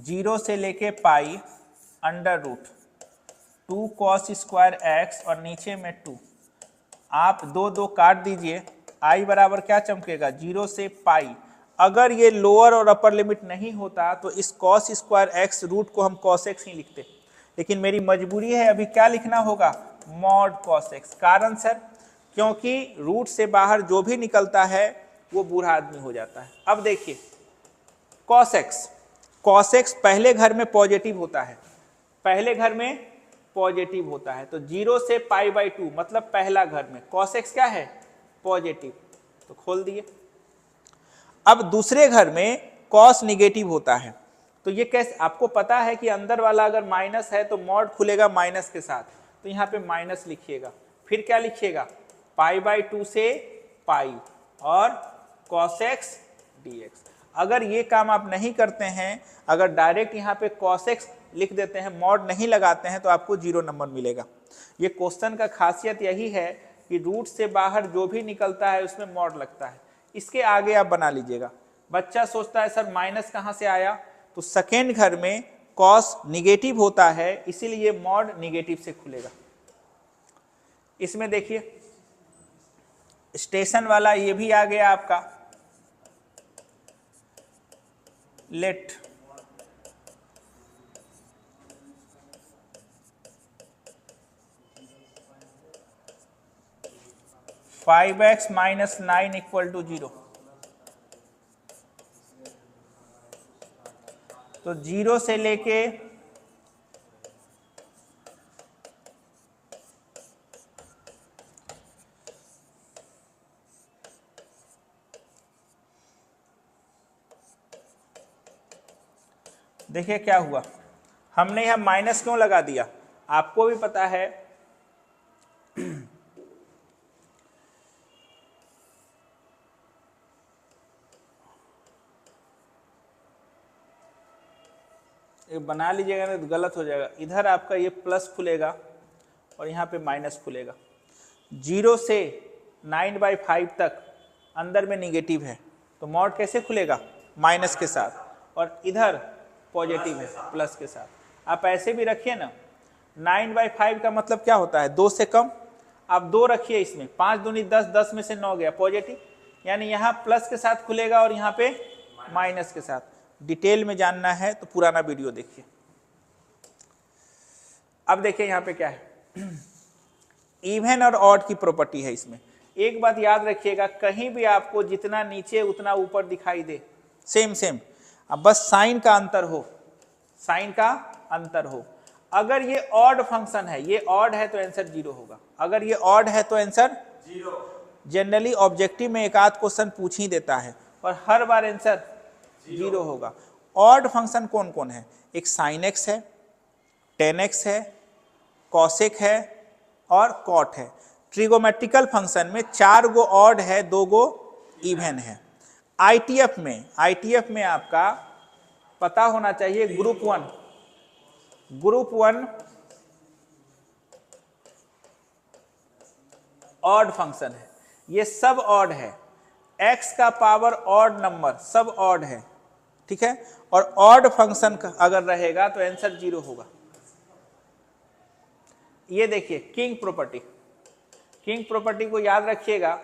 जीरो से लेके पाई √2 cos² x और नीचे में 2, आप 2 2 काट दीजिए, i बराबर क्या चमकेगा? 0 से पाई। अगर ये लोअर और अपर लिमिट नहीं होता तो इस cos² x रूट को हम cos x ही लिखते, लेकिन मेरी मजबूरी है, अभी क्या लिखना होगा? Mod cos x। कारण सर, क्योंकि रूट से बाहर जो भी निकलता है वो बूढ़ा आदमी हो जाता है। अब देखिए, cos x पहले घर में पॉजिटिव होता है, पहले घर में पॉजिटिव होता है। तो 0 से पाई बाई 2 मतलब पहला घर में cos x क्या है? पॉजिटिव। तो खोल दिए। अब दूसरे घर में cos निगेटिव होता है। तो ये कैसे? आपको पता है कि अंदर वाला अगर माइनस है तो मॉड खुलेगा माइनस के साथ, तो यहाँ पे माइनस लिखिएगा। फिर क्या लिखिएगा? पाई बाई 2 से पाई और cos x dx। अगर ये काम आप नहीं करते हैं, अगर डायरेक्ट यहाँ पे cos x लिख देते हैं, मॉड नहीं लगाते हैं, तो आपको 0 नंबर मिलेगा। ये क्वेश्चन का खासियत यही है कि रूट से बाहर जो भी निकलता है उसमें मॉड लगता है। इसके आगे आप बना लीजिएगा। बच्चा सोचता है सर माइनस कहाँ से आया? तो सेकेंड घर में cos निगेटिव होता है, इसीलिए मॉड निगेटिव से खुलेगा। इसमें देखिए, स्टेशन वाला ये भी आ गया आपका। Late (5x - 9 = 0). तो 0 से लेके देखिए क्या हुआ, हमने यह माइनस क्यों लगा दिया, आपको भी पता है ये बना लीजिएगा ना तो गलत हो जाएगा, इधर आपका ये प्लस खुलेगा और यहाँ पे माइनस खुलेगा। 0 से 9/5 तक अंदर में निगेटिव है, तो मॉड कैसे खुलेगा, माइनस के साथ, और इधर पॉजिटिव है प्लस के साथ। आप ऐसे भी रखिए ना, 9/5 का मतलब क्या होता है, 2 से कम, आप 2 रखिए इसमें, 5 दूनी 10, 10 में से 9 गया पॉजिटिव, यानी यहाँ प्लस के साथ खुलेगा और यहाँ पे माइनस के साथ। डिटेल में जानना है तो पुराना वीडियो देखिए। अब देखिए यहाँ पे क्या है, इवन और ऑड की प्रॉपर्टी है इसमें। एक बात याद रखिएगा, कहीं भी आपको जितना नीचे उतना ऊपर दिखाई दे, सेम सेम, अब बस साइन का अंतर हो, साइन का अंतर हो। अगर ये ऑड फंक्शन है, ये ऑड है तो आंसर 0 होगा, अगर ये ऑड है तो आंसर 0। जनरली ऑब्जेक्टिव में एक आध क्वेश्चन पूछ ही देता है और हर बार आंसर 0 होगा। ऑड फंक्शन कौन कौन है, एक साइन एक्स है, टेन एक्स है, कॉसेक है और कॉट है। ट्रिगोमेट्रिकल फंक्शन में 4 गो ऑड है, 2 गो इवन है। आईटीएफ में आपका पता होना चाहिए ग्रुप 1 ऑड फंक्शन है, ये सब ऑड है, x का पावर ऑड नंबर सब ऑड है, ठीक है, और ऑड फंक्शन अगर रहेगा तो आंसर 0 होगा। ये देखिए किंग प्रॉपर्टी को याद रखिएगा।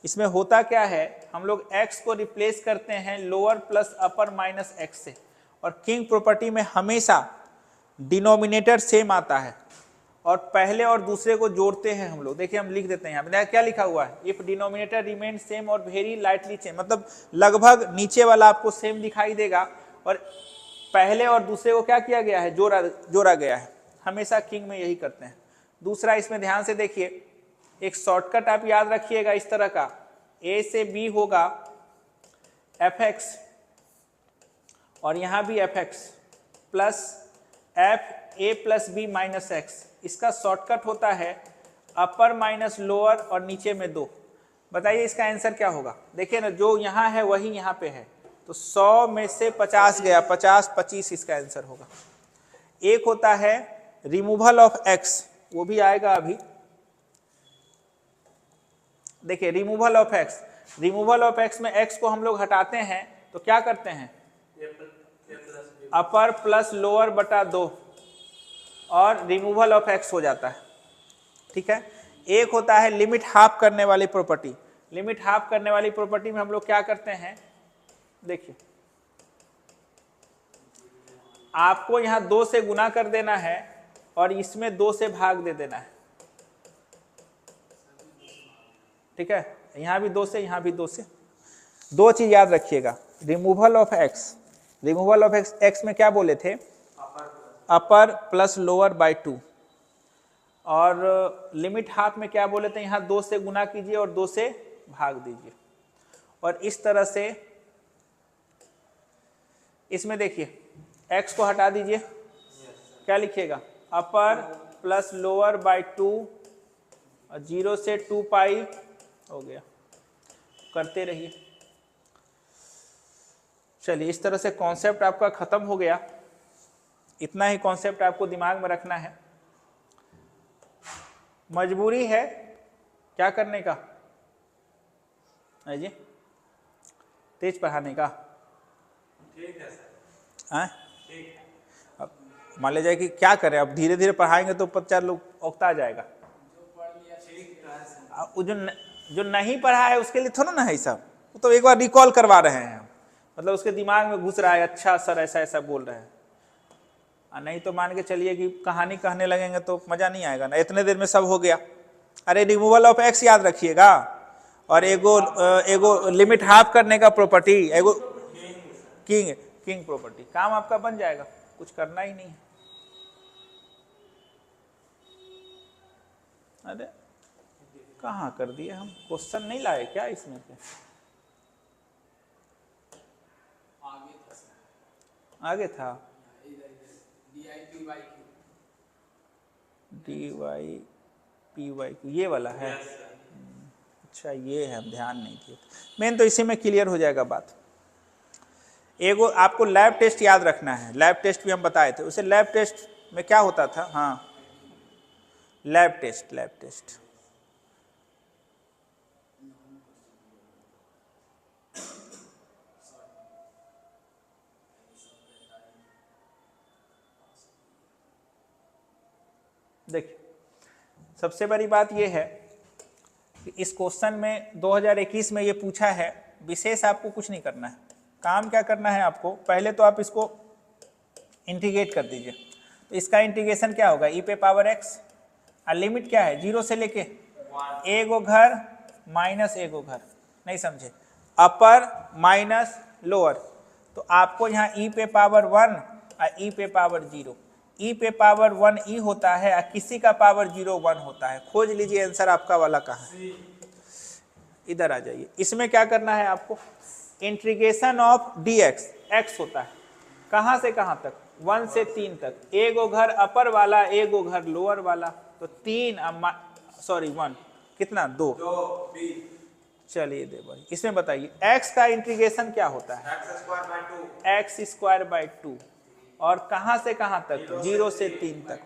इसमें होता क्या है, हम लोग x को रिप्लेस करते हैं लोअर प्लस अपर माइनस x से, और किंग प्रॉपर्टी में हमेशा डिनोमिनेटर सेम आता है और पहले और दूसरे को जोड़ते हैं हम लोग। देखिए हम लिख देते हैं यहाँ पे क्या लिखा हुआ है, इफ डिनोमिनेटर रिमेन सेम और वेरी लाइटली चेंज, मतलब लगभग नीचे वाला आपको सेम दिखाई देगा और पहले और दूसरे को क्या किया गया है, जोड़ा गया है। हमेशा किंग में यही करते हैं। दूसरा, इसमें ध्यान से देखिए, एक शॉर्टकट आप याद रखिएगा इस तरह का, a से b होगा fx और यहाँ भी fx plus f a plus b minus x। इसका शॉर्टकट होता है अपर माइनस लोअर और नीचे में 2। बताइए इसका आंसर क्या होगा। देखिए ना, जो यहाँ है वही यहाँ पे है, तो 100 में से 50 गया, 50 25 इसका आंसर होगा। एक होता है रिमूवल ऑफ x, वो भी आएगा अभी। देखिए रिमूवल ऑफ x में x को हम लोग हटाते हैं तो क्या करते हैं, अपर प्लस लोअर बटा 2 और रिमूवल ऑफ x हो जाता है, ठीक है। एक होता है लिमिट हाफ करने वाली प्रॉपर्टी। लिमिट हाफ करने वाली प्रॉपर्टी में हम लोग क्या करते हैं, देखिए आपको यहां 2 से गुना कर देना है और इसमें 2 से भाग दे देना है, ठीक है। यहां भी 2 से, यहां भी 2 से। 2 चीज याद रखिएगा, रिमूवल ऑफ x में क्या बोले थे, अपर प्लस लोअर बाय 2, और लिमिट हाफ में क्या बोले थे, यहां 2 से गुना कीजिए और 2 से भाग दीजिए। और इस तरह से इसमें देखिए x को हटा दीजिए, क्या लिखिएगा, अपर प्लस लोअर बाय 2 और 0 से 2 पाई हो गया। करते रहिए। चलिए इस तरह से कॉन्सेप्ट आपका खत्म हो गया। इतना ही कॉन्सेप्ट आपको दिमाग में रखना है। मजबूरी है क्या करने का है जी, तेज पढ़ाने का, ठीक है सर। अब मान लीजिए कि क्या करें, अब धीरे धीरे पढ़ाएंगे तो 50 लोग उकता जाएगा। जो नहीं पढ़ा है उसके लिए थोड़ा ना है सब, तो एक बार रिकॉल करवा रहे हैं, मतलब उसके दिमाग में घुस रहा है, अच्छा सर ऐसा ऐसा बोल रहे हैं। नहीं तो मान के चलिए कि कहानी कहने लगेंगे तो मजा नहीं आएगा ना। इतने देर में सब हो गया। अरे रिमूवल ऑफ x याद रखिएगा, और एगो लिमिट हाफ करने का प्रॉपर्टी, एगो किंग प्रॉपर्टी, काम आपका बन जाएगा, कुछ करना ही नहीं है। अरे कहाँ कर दिए हम, क्वेश्चन नहीं लाए क्या इसमें से, आगे था। D Y P Y Q, ये वाला है। अच्छा ये है, हम ध्यान नहीं किए। मेन तो इसी में क्लियर हो जाएगा बात। एगो आपको लैब टेस्ट याद रखना है, लैब टेस्ट भी हम बताए थे। उसे लैब टेस्ट में क्या होता था, हाँ लैब टेस्ट, लैब टेस्ट देखिए, सबसे बड़ी बात यह है कि इस क्वेश्चन में 2021 में ये पूछा है, विशेष आपको कुछ नहीं करना है। काम क्या करना है आपको, पहले तो आप इसको इंटीग्रेट कर दीजिए। तो इसका इंटीग्रेशन क्या होगा, ई पे पावर एक्स, और लिमिट क्या है, 0 से लेके ए गो घर माइनस ए गो घर, नहीं समझे, अपर माइनस लोअर। तो आपको यहाँ ई पे पावर 1 और ई पे पावर 0, ई पे पावर 1 ई होता है और किसी का पावर 0 1 होता है। खोज लीजिए आंसर आपका वाला कहाँ है, इधर आ जाइए। इसमें क्या करना है आपको, integration of D x, x होता है कहाँ से कहाँ तक, 1 से 3 तक, ए गो घर अपर वाला ए गो घर लोअर वाला, तो 3 सॉरी 1 कितना 2, चलिए दे भाई। इसमें बताइए x का इंटीग्रेशन क्या होता है, एक्स स्क्वायर बाई 2, और कहां से कहां तक, 0 से 3 तक।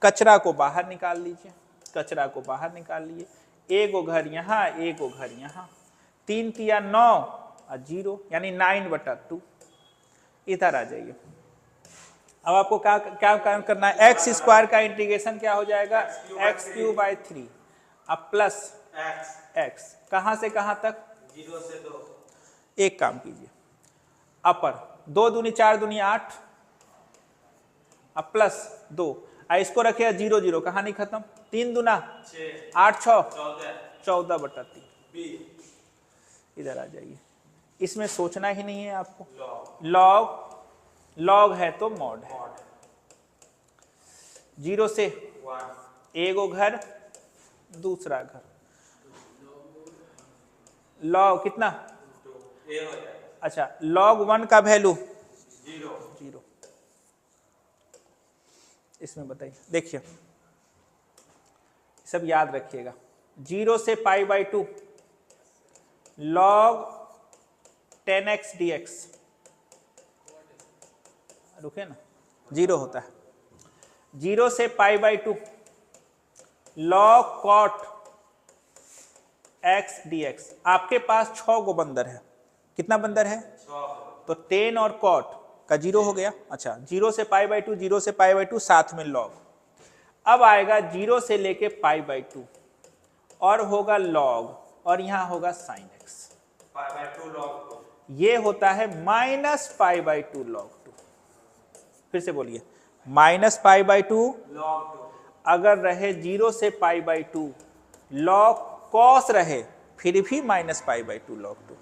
कचरा को बाहर निकाल लीजिए, कचरा को बाहर निकाल लीजिए, ए गो घर यहाँ ए गो घर यहाँ, 3 तिया 9 और 0 यानी 9/2, इधर आ जाइए। अब आपको क्या क्या काम करना है, एक्स स्क्वायर का इंटीग्रेशन क्या हो जाएगा, x³/3 अब प्लस एक्स, कहां से कहां तक, 0 से 2। एक काम कीजिए, अपर 2 दूनी 4 दूनी 8, अब प्लस 2, इसको रखे 0 0, कहानी खत्म, 3 दूना 6, 8 6 14/3। इधर आ जाइए। इसमें सोचना ही नहीं है आपको, लॉग लॉग है तो मॉड है, 0 से 1, ए गो घर दूसरा घर, लॉग कितना, 2 ए हो जाएगा। अच्छा log 1 का वैल्यू 0। इसमें बताइए, देखिए सब याद रखिएगा, 0 से π/2 log 10x dx, रुके ना, 0 होता है, 0 से π/2 log cot x dx। आपके पास 6 गो बंदर है, कितना बंदर है, 6। तो 10 और cot का 0 हो गया। अच्छा 0 से π/2, 0 से π/2 साथ में log, अब आएगा 0 से लेके π/2 और होगा log, और यहां होगा sin x, π/2 log 2, ये होता है -π/2 log 2। फिर से बोलिए, -π/2 log 2, अगर रहे 0 से π/2 log cos रहे फिर भी -π/2 log 2,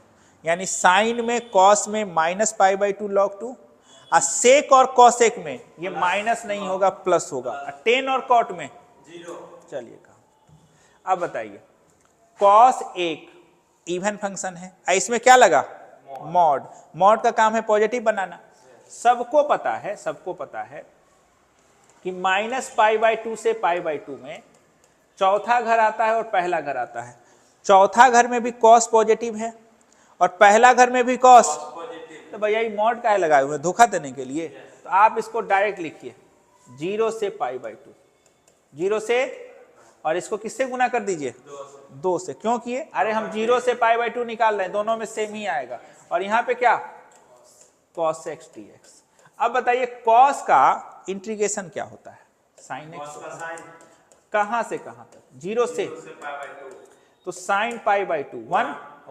यानी साइन में कॉस में -π/2 log 2, और सेक और कॉसेक में ये माइनस नहीं होगा प्लस होगा, और 10 और कॉट में 0। चलिए कहा। अब बताइए, कॉस एक इवन फंक्शन है, इसमें क्या लगा, मॉड, मॉड का काम है पॉजिटिव बनाना। सबको पता है, सबको पता है कि -π/2 से π/2 में चौथा घर आता है और पहला घर आता है। चौथा घर में भी कॉस पॉजिटिव है और पहला घर में भी कॉस, तो भैया ये मॉड का है लगाए हुए धोखा देने के लिए। तो आप इसको डायरेक्ट लिखिए 0 से π/2, 0 से, और इसको किससे गुना कर दीजिए, 2 से। क्यों किए, अरे हम 0 से π/2 निकाल रहे हैं, दोनों में सेम ही आएगा, और यहाँ पे क्या, cos x dx। अब बताइए cos का इंटीग्रेशन क्या होता है, sin x होता है। कहां से कहां तक, 0 से, π/2, तो sin π/2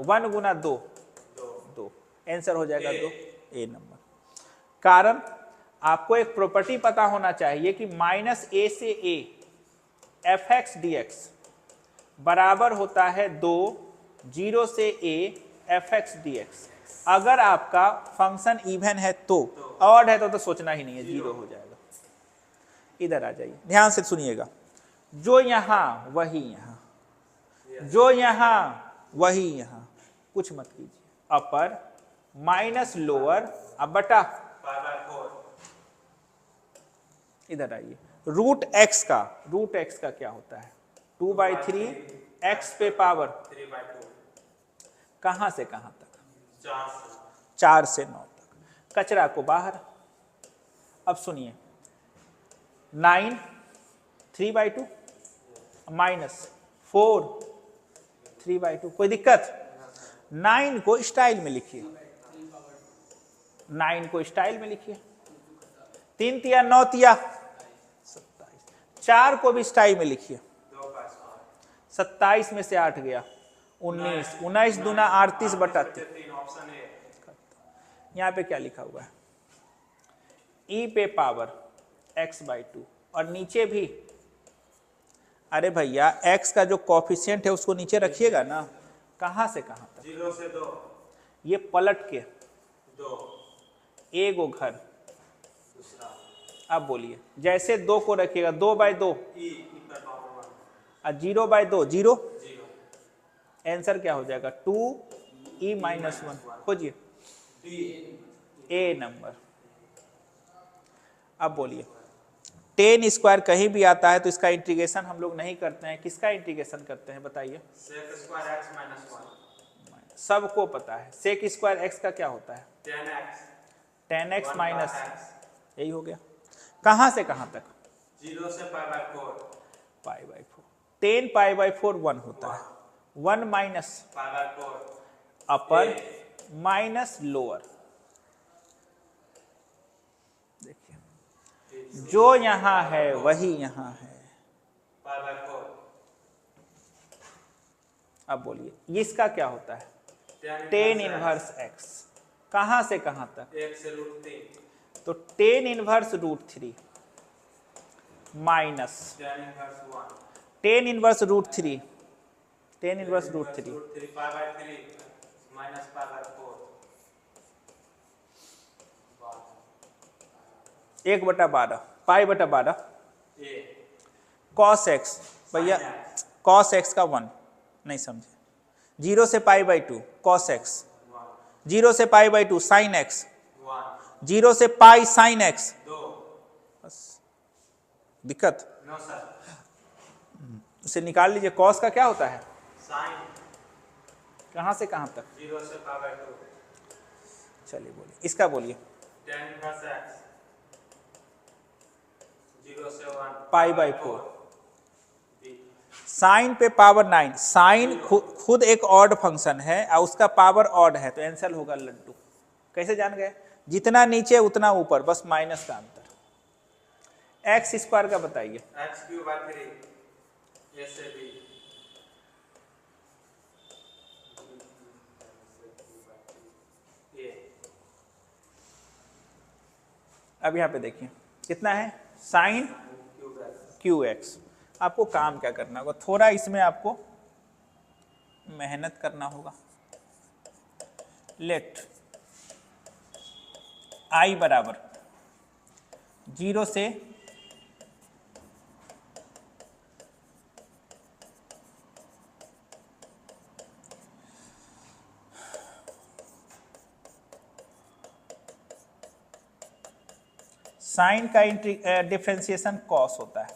1 गुना 2 2, आंसर हो जाएगा 2, ए नंबर। कारण आपको एक प्रॉपर्टी पता होना चाहिए कि -a से a fx dx बराबर होता है 2 0 से a fx dx। अगर आपका फंक्शन इवन है तो, ऑड है तो सोचना ही नहीं है, 0 हो जाएगा। इधर आ जाइए, ध्यान से सुनिएगा, जो यहां वही यहां, जो यहां वही यहां, कुछ मत कीजिए, अपर माइनस लोअर अब बटा π/4, इधर आइए, रूट एक्स का क्या होता है? 2/3 एक्स पे पावर 3/2 कहां से कहां तक? 4 4 से 9 तक। कचरा को बाहर। अब सुनिए, 9 3/2 माइनस 4 3/2, कोई दिक्कत? 9 को स्टाइल में लिखिए, 9 को स्टाइल में लिखिए। 3 तिया 9 तिया 27। 4 को भी स्टाइल में लिखिए, 27 में से 8 गया 19, 19 दूना 38/3। 3 ऑप्शन है। यहां पे क्या लिखा हुआ है? e पे पावर x/2 और नीचे भी, अरे भैया x का जो कॉफिशिएंट है उसको नीचे रखिएगा ना। कहां से कहां तक? 0 से 2 ये पलट के 2 एगो घर। दूसरा अब बोलिए, जैसे 2 को रखिएगा 2/2 e इक्वल पावर 1 और 0/2 0। 0 आंसर क्या हो जाएगा? 2e-1। खोजिए d ए नंबर। अब बोलिए, 10 स्क्वायर कहीं भी आता है तो इसका इंटीग्रेशन हम लोग नहीं करते हैं, किसका इंटीग्रेशन करते हैं बताइए? sec स्क्वायर x माइनस 1 सबको पता है सेक स्क्वायर एक्स का क्या होता है? 10x 10x माइनस, 1/x यही हो गया। कहां से कहां तक? 0 से π/4 π/4। 10 π/4 1 होता है। 1 माइनस π/4 अपर माइनस लोअर। देखिए, जो यहां है वही यहां है। π/4 अब बोलिए, ये इसका क्या होता है? 10 इनवर्स x। कहां से कहां तक? 1 से √3 तो 10 inverse √3 minus 10 inverse 1 10 inverse √3, 10 inverse √3 √3 π/3 minus π/4 1/12 π/12 a cos x। भैया cos x का 1 नहीं समझे। 0 से π/2 cos x, 0 से π/2 sin x, 1 0 से पाई sin x। 2 बस दिक्कत नो सर उसे निकाल लीजिए। cos का क्या होता है? sin कहां से कहां तक? 0 से π/2 चलिए बोलिए, इसका बोलिए। 10 इनवर्स x 0 से 1 π/4 b साइन पे पावर 9। साइन खुद एक ऑड फंक्शन है और उसका पावर ऑड है, तो आंसर होगा लड्डू। कैसे जान गए? जितना नीचे उतना ऊपर, बस माइनस का अंतर। एक्स स्क्वायर का बताइए। x3/3 a से b a अब यहाँ पे देखिए कितना है? Sine Q x. आपको काम क्या करना होगा? थोड़ा इसमें आपको मेहनत करना होगा। लेट आई बराबर 0 से साइन का डिफरेंशिएशन कॉस होता है।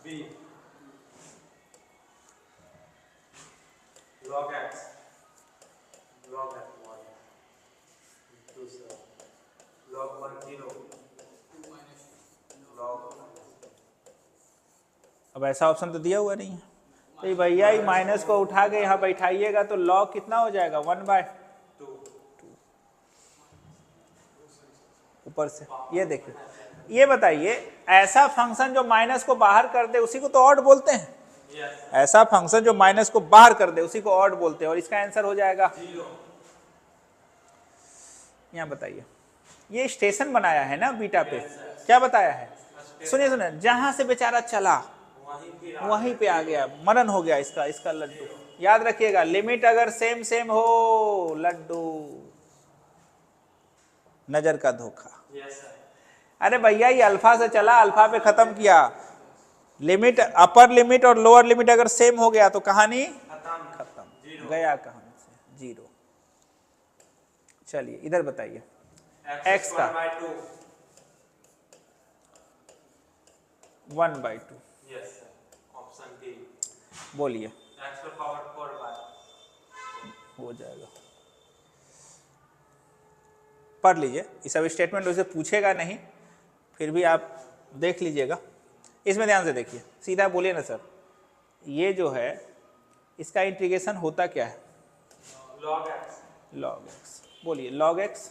b log x log x 1 दूसरा log 1 0 log अब ऐसा ऑप्शन तो दिया हुआ नहीं है, तो भैया ही माइनस को उठा के यहाँ बैठाइएगा तो लॉग कितना हो जाएगा? 1/2 2 ऊपर से। ये देखिए ये बताइए, ऐसा फंक्शन जो माइनस को बाहर कर दे उसी को तो ऑड बोलते हैं। Yes. ऐसा फंक्शन जो माइनस को बाहर कर दे उसी को ऑड बोलते हैं, और इसका आंसर हो जाएगा 0. यहाँ बताइए, ये स्टेशन बनाया है ना बीटा पे, Yes, sir. क्या बताया है? सुनिए सुनिए, जहां से बेचारा चला वहीं पे वहीं पे आ गया, मनन हो गया इसका लड्डू। याद रखिएगा, लिमिट अगर सेम सेम हो, लड्डू, नजर का धोखा। Yes, sir. अरे भैया ये अल्फा से चला, अल्फा पे खत्म किया, लिमिट अपर लिमिट और लोअर लिमिट अगर सेम हो गया तो कहानी खत्म, गया कहानी से 0। चलिए इधर बताइए, x का 1/2. 1/2 Yes, sir. Option D. बोलिए, X to power 4/4. हो जाएगा। पढ़ लीजिए, इस सब स्टेटमेंट उसे पूछेगा नहीं, फिर भी आप देख लीजिएगा। इसमें ध्यान से देखिए, सीधा बोलिए ना सर, ये जो है इसका इंटीग्रेशन होता क्या है? Log X. log x। बोलिए log x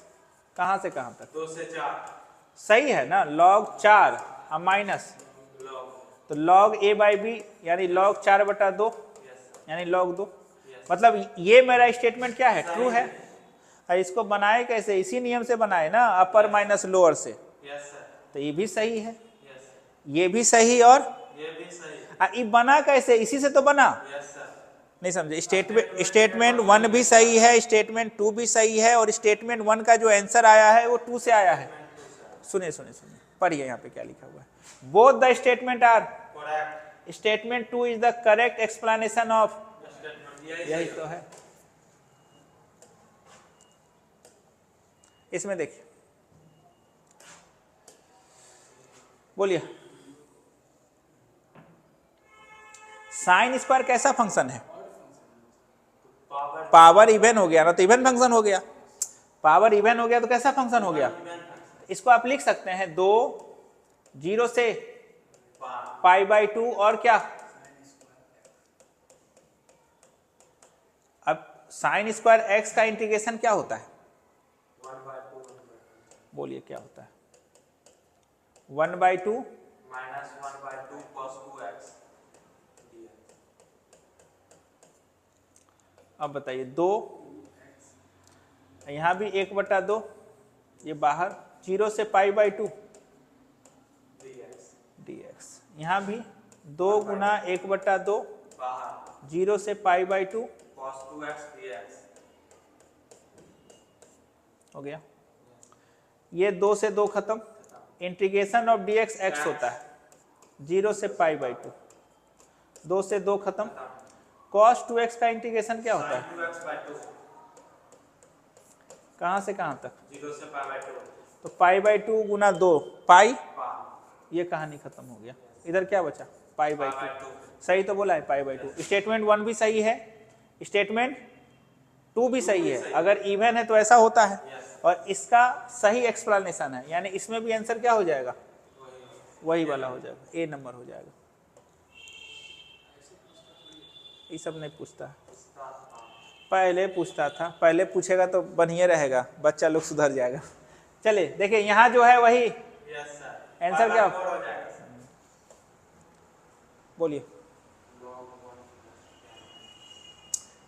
कहाँ से कहाँ तक? 2 से 4. सही है ना, log 4 अब माइनस, Log. तो log a/b यानी log 4/2 Yes, sir. यानी log 2। Yes. मतलब ये मेरा स्टेटमेंट क्या है? ट्रू है। और इसको बनाए कैसे? इसी नियम से बनाए ना, अपर माइनस लोअर से, Yes, sir. तो ये भी सही है, Yes, sir. ये भी सही, और ये भी सही. ये बना कैसे? इसी से तो बना। Yes, sir. नहीं समझे? स्टेटमेंट 1 भी सही है, स्टेटमेंट 2 भी सही है, और स्टेटमेंट 1 का जो आंसर आया है वो 2 से आया है। सुनिए सुनिए सुनिए, पढ़िए यहाँ पे क्या लिखा हुआ है। Both the statement are, Correct. Statement 2 is the correct explanation of, Statement. यही तो है। इसमें देखिए, बोलिए, साइन स्क्वायर कैसा फंक्शन है? Power. पावर इवन हो गया ना, तो इवन फंक्शन हो गया। पावर इवन हो गया तो कैसा फंक्शन हो गया? इसको आप लिख सकते हैं 2 0 से π/2 और क्या? अब साइन स्क्वायर एक्स का इंटीग्रेशन क्या होता है? 1/2. बोलिए क्या होता है? 1/2 Minus 1/2 cos 2x. dx. अब बताइए, 2 यहां भी 1/2, ये बाहर 0 से π/2 dx. dx, यहां भी 2 गुना 1/2 बाहर 0 से π/2 cos 2x dx. हो गया। ये 2 से 2 खत्म, इंटीग्रेशन ऑफ dx x होता है 0 से π/2, 2 से 2 खत्म। cos 2x का इंटीग्रेशन क्या होता है? 2x/2. कहां से कहां तक? 0 से π/2. तो π/2 गुना 2 पाई, पा. ये कहानी खत्म हो गया। इधर क्या बचा? π/2। π/2. सही तो बोला है, π/2। स्टेटमेंट 1 भी सही है, स्टेटमेंट 2 भी सही है। अगर इवन है तो ऐसा होता है, और इसका सही एक्सप्लेनेशन है, यानी इसमें भी आंसर क्या हो जाएगा? वही वाला हो जाएगा, ए नंबर हो जाएगा। ये सब नहीं पूछता है, पहले पूछता था, पहले पूछेगा तो बढ़िया रहेगा, बच्चा लोग सुधर जाएगा। चलिए देखिए, यहाँ जो है वही Yes, sir. आंसर क्या? 4 हो जाएगा. बोलिए, Log 1.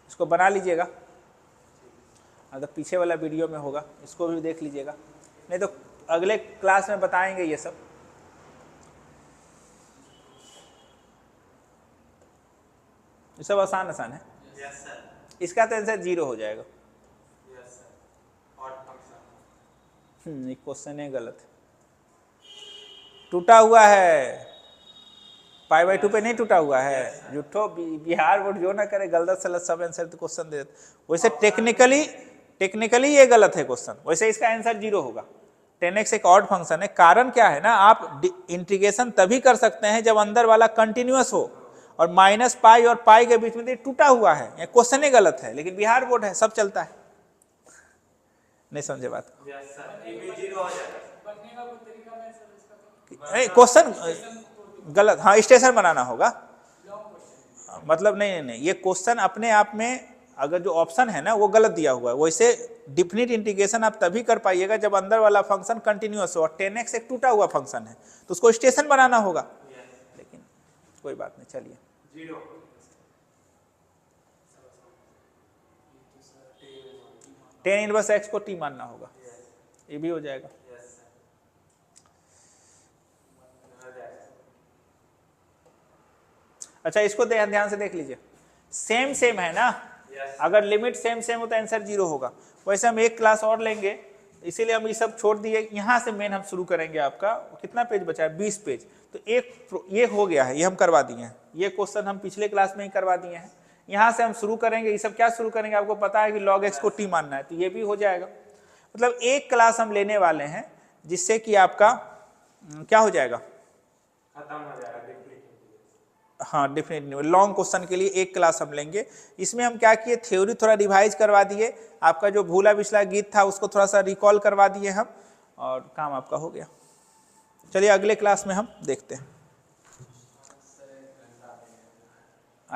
इसको बना लीजिएगा, तो पीछे वाला वीडियो में होगा, इसको भी देख लीजिएगा, नहीं तो अगले क्लास में बताएंगे ये सब। ये सब आसान आसान है। Yes, sir. इसका तो आंसर 0 हो जाएगा। Yes, sir. Odd function. ये क्वेश्चन है गलत, टूटा हुआ है, π/2 पे नहीं टूटा हुआ है। झूठो बिहार बोर्ड जो ना करे, गलत सलत सब आंसर तो क्वेश्चन दे देते। वैसे टेक्निकली ये गलत है क्वेश्चन, वैसे इसका आंसर 0 होगा। 10x एक ऑड फंक्शन है। कारण क्या है ना, आप इंटीग्रेशन तभी कर सकते हैं जब अंदर वाला कंटिन्यूअस हो, और -π और π के बीच में तो टूटा हुआ है। ये क्वेश्चन ही गलत है, लेकिन बिहार बोर्ड है, सब चलता है। नहीं समझे बात? Yes, sir. ये भी 0 हो जाएगा. क्वेश्चन गलत, हाँ स्टेशन बनाना होगा। मतलब नहीं, ये क्वेश्चन अपने आप में अगर जो ऑप्शन है ना वो गलत दिया हुआ है। वैसे डिफिनिट इंटीग्रेशन आप तभी कर पाइएगा जब अंदर वाला फंक्शन कंटिन्यूअस हो, और 10x एक टूटा हुआ फंक्शन है तो उसको स्टेशन बनाना होगा। लेकिन कोई बात नहीं, चलिए 0 tan इनवर्स x को t मानना होगा, ये भी हो जाएगा। यस सर हो जाएगा। अच्छा, इसको ध्यान से देख लीजिए, सेम सेम है ना, यस अगर लिमिट सेम सेम हो तो आंसर 0 होगा। वैसे हम एक क्लास और लेंगे, इसीलिए हम ये सब छोड़ दिए। यहाँ से मेन हम शुरू करेंगे। आपका कितना पेज बचा है? 20 पेज। तो एक ये हो गया है, ये हम करवा दिए हैं। ये क्वेश्चन हम पिछले क्लास में ही करवा दिए हैं। यहाँ से हम शुरू करेंगे। ये सब क्या शुरू करेंगे? आपको पता है कि log x को t मानना है, तो ये भी हो जाएगा। मतलब एक क्लास हम लेने वाले हैं जिससे कि आपका क्या हो जाएगा? खत्म हो जाएगा डिफिनिट। हाँ, डेफिनेटली लॉन्ग क्वेश्चन के लिए एक क्लास हम लेंगे। इसमें हम क्या किए, थ्योरी थोड़ा रिवाइज करवा दिए, आपका जो भूला पिछला गीत था उसको थोड़ा सा रिकॉल करवा दिए हम, और काम आपका हो गया। चलिए अगले क्लास में हम देखते हैं।